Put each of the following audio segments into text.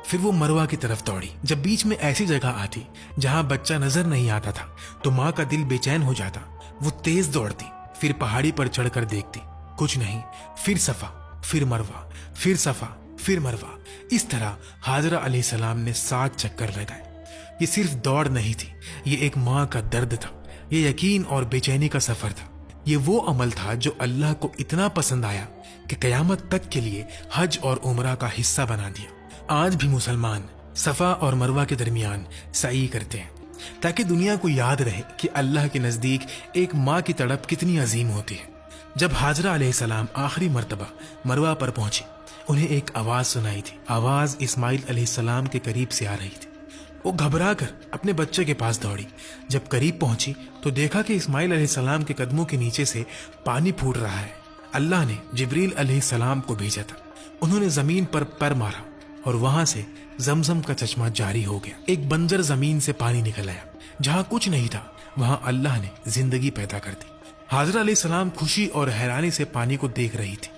پھر وہ مروہ کی طرف دوڑی۔ جب بیچ میں ایسی جگہ آتی جہاں بچہ نظر نہیں آتا تھا تو ماں کا دل بے چین ہو جاتا۔ وہ تیز دوڑتی، پھر پہاڑی پر چڑھ کر دیکھتی، کچھ نہیں۔ پھر صفا، پھر مروہ، پھر صفا، پھر مروہ۔ اس طرح حاجرہ علیہ السلام نے 7 چکر لگائے۔ یہ صرف دوڑ نہیں تھی، یہ ایک ماں کا درد تھا، یہ یقین اور بے چینی کا سفر تھا۔ یہ وہ عمل تھا جو اللہ کو اتنا پسند آیا کہ قیامت تک کے لیے حج اور عمرہ کا حصہ بنا دیا۔ آج بھی مسلمان صفا اور مروہ کے درمیان سعی کرتے ہیں تاکہ دنیا کو یاد رہے کہ اللہ کے نزدیک ایک ماں کی تڑپ کتنی عظیم ہوتی ہے۔ جب حاجرہ علیہ السلام آخری مرتبہ مروہ پر پہنچی، انہیں ایک آواز سنائی تھی۔ آواز اسماعیل علیہ السلام کے قریب سے آ رہی تھی۔ وہ گھبرا کر اپنے بچے کے پاس دوڑی۔ جب قریب پہنچی تو دیکھا کہ اسماعیل علیہ السلام کے قدموں کے نیچے سے پانی پھوٹ رہا ہے۔ اللہ نے جبریل علیہ السلام کو بھیجا تھا۔ انہوں نے زمین پر پیر مارا اور وہاں سے زمزم کا چشمہ جاری ہو گیا۔ ایک بنجر زمین سے پانی نکل آیا۔ جہاں کچھ نہیں تھا وہاں اللہ نے زندگی پیدا کر دی۔ حاجرہ علیہ السلام خوشی اور حیرانی سے پانی کو دیکھ رہی تھی۔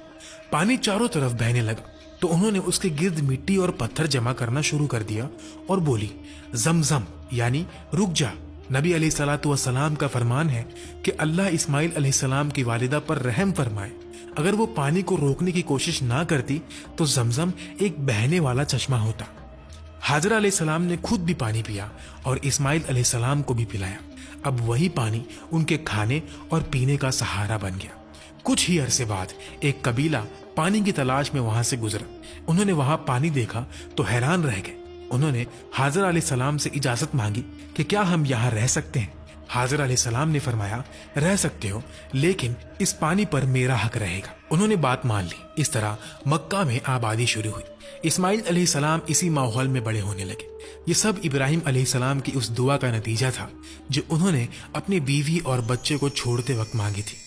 پانی چاروں طرف بہنے لگا تو انہوں نے اس کے گرد مٹی اور پتھر جمع کرنا شروع کر دیا اور بولی، زمزم یعنی رک جا۔ نبی علیہ الصلوۃ والسلام کا فرمان ہے کہ اللہ اسماعیل علیہ السلام کی والدہ پر رحم فرمائے۔ اگر وہ پانی کو روکنے کی کوشش نہ کرتی تو زمزم ایک بہنے والا چشمہ ہوتا۔ حاجرہ علیہ السلام نے خود بھی پانی پیا اور اسماعیل علیہ السلام کو بھی پلایا۔ اب وہی پانی ان کے کھانے اور پینے کا سہارا بن گیا۔ کچھ ہی عرصے بعد ایک قبیلہ پانی کی تلاش میں وہاں سے گزرا۔ انہوں نے وہاں پانی دیکھا تو حیران رہ گئے۔ انہوں نے حاجرہ علیہ السلام سے اجازت مانگی کہ کیا ہم یہاں رہ سکتے ہیں؟ حاجرہ علیہ السلام نے فرمایا، رہ سکتے ہو، لیکن اس پانی پر میرا حق رہے گا۔ انہوں نے بات مان لی۔ اس طرح مکہ میں آبادی شروع ہوئی۔ اسماعیل علیہ السلام اسی ماحول میں بڑے ہونے لگے۔ یہ سب ابراہیم علیہ السلام کی اس دعا کا نتیجہ تھا جو انہوں نے اپنی بیوی اور بچے کو چھوڑتے وقت مانگی تھی۔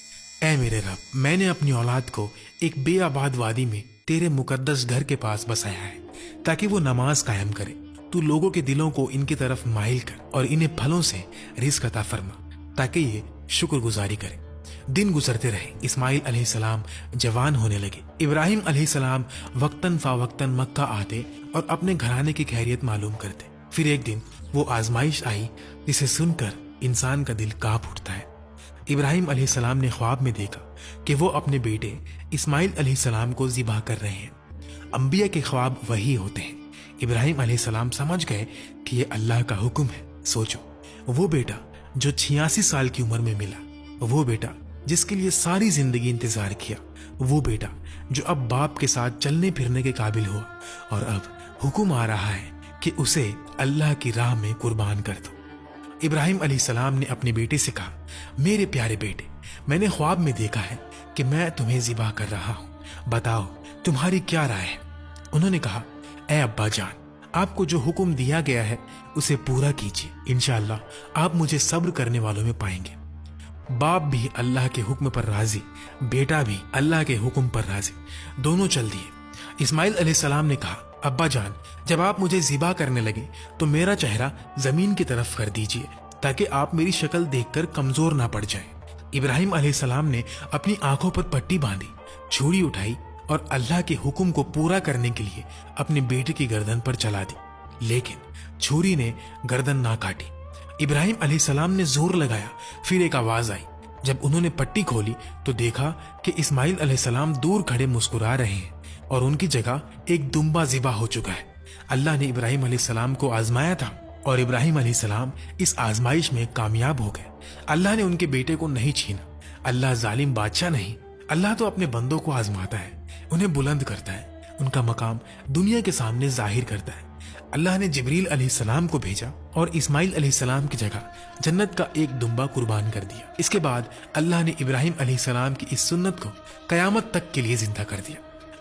اے میرے رب، میں نے اپنی اولاد کو ایک بے آباد وادی میں تیرے مقدس گھر کے پاس بسایا ہے تاکہ وہ نماز قائم کرے۔ تو لوگوں کے دلوں کو ان کی طرف مائل کر اور انہیں پھلوں سے رزق عطا فرما تاکہ یہ شکر گزاری کرے۔ دن گزرتے رہے، اسماعیل علیہ السلام جوان ہونے لگے۔ ابراہیم علیہ السلام وقتاً فوقتاً مکہ آتے اور اپنے گھرانے کی خیریت معلوم کرتے۔ پھر ایک دن وہ آزمائش آئی جسے سن کر انسان کا دل کانپ اٹھتا ہے۔ ابراہیم علیہ السلام نے خواب میں دیکھا کہ وہ اپنے بیٹے اسماعیل علیہ السلام کو ذبح کر رہے ہیں۔ انبیاء کے خواب وہی ہوتے ہیں۔ ابراہیم علیہ السلام سمجھ گئے کہ یہ اللہ کا حکم ہے۔ سوچو، وہ بیٹا جو 86 سال کی عمر میں ملا، وہ بیٹا جس کے لیے ساری زندگی انتظار کیا، وہ بیٹا جو اب باپ کے ساتھ چلنے پھرنے کے قابل ہوا اور اب حکم آ رہا ہے کہ اسے اللہ کی راہ میں قربان کر دو۔ ابراہیم علیہ السلام نے اپنے بیٹے سے کہا، میرے پیارے بیٹے، میں نے خواب میں دیکھا ہے کہ میں تمہیں ذبح کر رہا ہوں، بتاؤ تمہاری کیا رائے ہے؟ انہوں نے کہا، اے ابا جان، آپ کو جو حکم دیا گیا ہے اسے پورا کیجیے، انشاءاللہ آپ مجھے صبر کرنے والوں میں پائیں گے۔ باپ بھی اللہ کے حکم پر راضی، بیٹا بھی اللہ کے حکم پر راضی، دونوں چل دیے۔ اسماعیل علیہ السلام نے کہا، ابا جان، جب آپ مجھے ذبح کرنے لگے تو میرا چہرہ زمین کی طرف کر دیجیے تاکہ آپ میری شکل دیکھ کر کمزور نہ پڑ جائیں۔ ابراہیم علیہ السلام نے اپنی آنکھوں پر پٹی باندھی، چھری اٹھائی اور اللہ کے حکم کو پورا کرنے کے لیے اپنے بیٹے کی گردن پر چلا دی، لیکن چھری نے گردن نہ کاٹی۔ ابراہیم علیہ السلام نے زور لگایا، پھر ایک آواز آئی۔ جب انہوں نے پٹی کھولی تو دیکھا کہ اسماعیل علیہ السلام دور کھڑے مسکرا رہے ہیں اور ان کی جگہ ایک دمبا ذبح ہو چکا ہے۔ اللہ نے ابراہیم علیہ السلام کو آزمایا تھا اور ابراہیم علیہ السلام اس آزمائش میں کامیاب ہو گئے۔ اللہ نے ان کے بیٹے کو نہیں چھینا۔ اللہ ظالم بادشاہ نہیں، اللہ تو اپنے بندوں کو آزماتا ہے، انہیں بلند کرتا ہے، ان کا مقام دنیا کے سامنے ظاہر کرتا ہے۔ اللہ نے جبریل علیہ السلام کو بھیجا اور اسماعیل علیہ السلام کی جگہ جنت کا ایک دمبا قربان کر دیا۔ اس کے بعد اللہ نے ابراہیم علیہ السلام کی اس سنت کو قیامت تک کے لیے زندہ کر دیا۔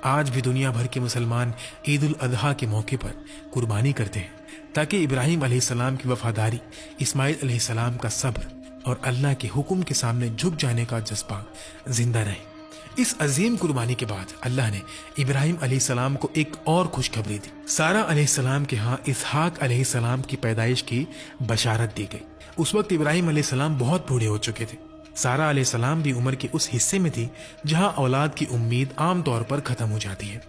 آج بھی دنیا بھر کے مسلمان عید الاضحیٰ کے موقع پر قربانی کرتے ہیں تاکہ ابراہیم علیہ السلام کی وفاداری، اسماعیل علیہ السلام کا صبر اور اللہ کے حکم کے سامنے جھک جانے کا جذبہ زندہ رہے۔ اس عظیم قربانی کے بعد اللہ نے ابراہیم علیہ السلام کو ایک اور خوشخبری دی۔ سارہ علیہ السلام کے ہاں اسحاق علیہ السلام کی پیدائش کی بشارت دی گئی۔ اس وقت ابراہیم علیہ السلام بہت بوڑھے ہو چکے تھے۔ سارہ علیہ السلام بھی عمر کے اس حصے میں تھی جہاں اولاد کی امید عام طور پر ختم ہو جاتی ہے۔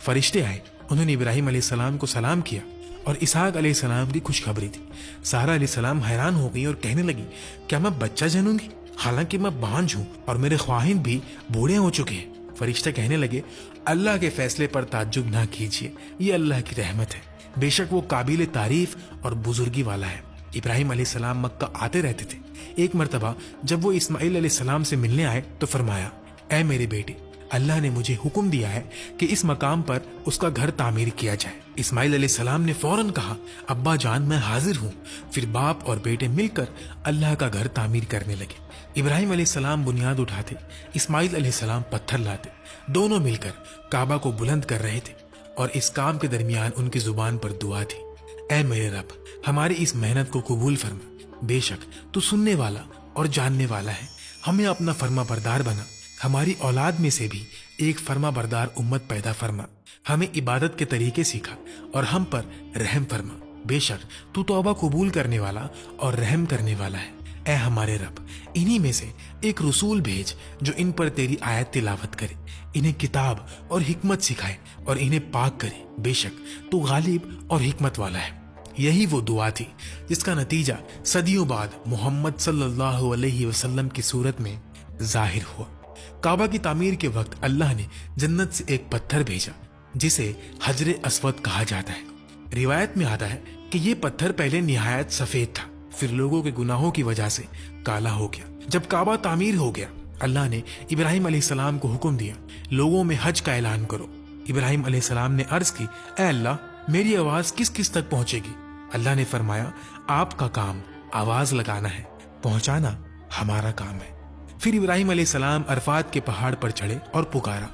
فرشتے آئے، انہوں نے ابراہیم علیہ السلام کو سلام کیا اور اسحاق علیہ السلام کی خوشخبری تھی۔ سارا علیہ السلام حیران ہو گئی اور کہنے لگی، کیا میں بچہ جنوں گی؟ حالانکہ میں بانجھ ہوں اور میرے خواہند بھی بوڑھے ہو چکے ہیں۔ فرشتہ کہنے لگے، اللہ کے فیصلے پر تعجب نہ کیجیے، یہ اللہ کی رحمت ہے، بے شک وہ قابل تعریف اور بزرگی والا ہے۔ ابراہیم علیہ السلام مکہ آتے رہتے تھے۔ ایک مرتبہ جب وہ اسماعیل علیہ السلام سے ملنے آئے تو فرمایا، اے میرے بیٹے، اللہ نے مجھے حکم دیا ہے کہ اس مقام پر اس کا گھر تعمیر کیا جائے۔ اسماعیل علیہ السلام نے فوراً کہا، ابا جان میں حاضر ہوں۔ پھر باپ اور بیٹے مل کر اللہ کا گھر تعمیر کرنے لگے۔ ابراہیم علیہ السلام بنیاد اٹھاتے، اسماعیل علیہ السلام پتھر لاتے، دونوں مل کر کعبہ کو بلند کر رہے تھے، اور اس کام کے درمیان ان کی زبان پر دعا تھی، اے میرے رب، ہماری اس محنت کو قبول فرما، بے شک تو سننے والا اور جاننے والا ہے۔ ہمیں اپنا فرما بردار بنا، ہماری اولاد میں سے بھی ایک فرما بردار امت پیدا فرما، ہمیں عبادت کے طریقے سکھا اور ہم پر رحم فرما، بے شک تو توبہ قبول کرنے والا اور رحم کرنے والا ہے۔ اے ہمارے رب، انہی میں سے ایک رسول بھیج جو ان پر تیری آیت تلاوت کرے، انہیں کتاب اور حکمت سکھائے اور انہیں پاک کرے، بے شک تو غالب اور حکمت والا ہے۔ یہی وہ دعا تھی جس کا نتیجہ صدیوں بعد محمد صلی اللہ علیہ وسلم کی صورت میں ظاہر ہوا۔ کعبہ کی تعمیر کے وقت اللہ نے جنت سے ایک پتھر بھیجا جسے حجر اسود کہا جاتا ہے۔ روایت میں آتا ہے کہ یہ پتھر پہلے نہایت سفید تھا، پھر لوگوں کے گناہوں کی وجہ سے کالا ہو گیا۔ جب کعبہ تعمیر ہو گیا، اللہ نے ابراہیم علیہ السلام کو حکم دیا، لوگوں میں حج کا اعلان کرو۔ ابراہیم علیہ السلام نے عرض کی، اے اللہ، میری آواز کس کس تک پہنچے گی؟ اللہ نے فرمایا، آپ کا کام آواز لگانا ہے، پہنچانا ہمارا کام ہے۔ پھر ابراہیم علیہ السلام عرفات کے پہاڑ پر چڑھے اور پکارا،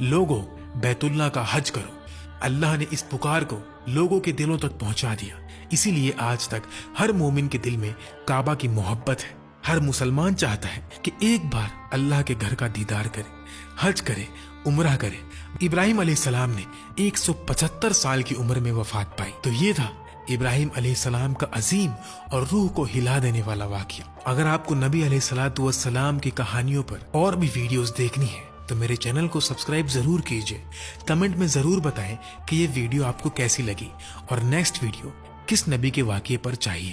لوگوں بیت اللہ کا حج کرو۔ اللہ نے اس پکار کو لوگوں کے دلوں تک پہنچا دیا، اسی لیے آج تک ہر مومن کے دل میں کعبہ کی محبت ہے۔ ہر مسلمان چاہتا ہے کہ ایک بار اللہ کے گھر کا دیدار کرے، حج کرے، عمرہ کرے۔ ابراہیم علیہ السلام نے 175 سال کی عمر میں وفات پائی۔ تو یہ تھا ابراہیم علیہ السلام کا عظیم اور روح کو ہلا دینے والا واقعہ۔ اگر آپ کو نبی علیہ الصلوۃ والسلام کی کہانیوں پر اور بھی ویڈیوز دیکھنی ہے تو میرے چینل کو سبسکرائب ضرور کیجئے۔ کمنٹ میں ضرور بتائیں کہ یہ ویڈیو آپ کو کیسی لگی اور نیکسٹ ویڈیو کس نبی کے واقعے پر چاہیے۔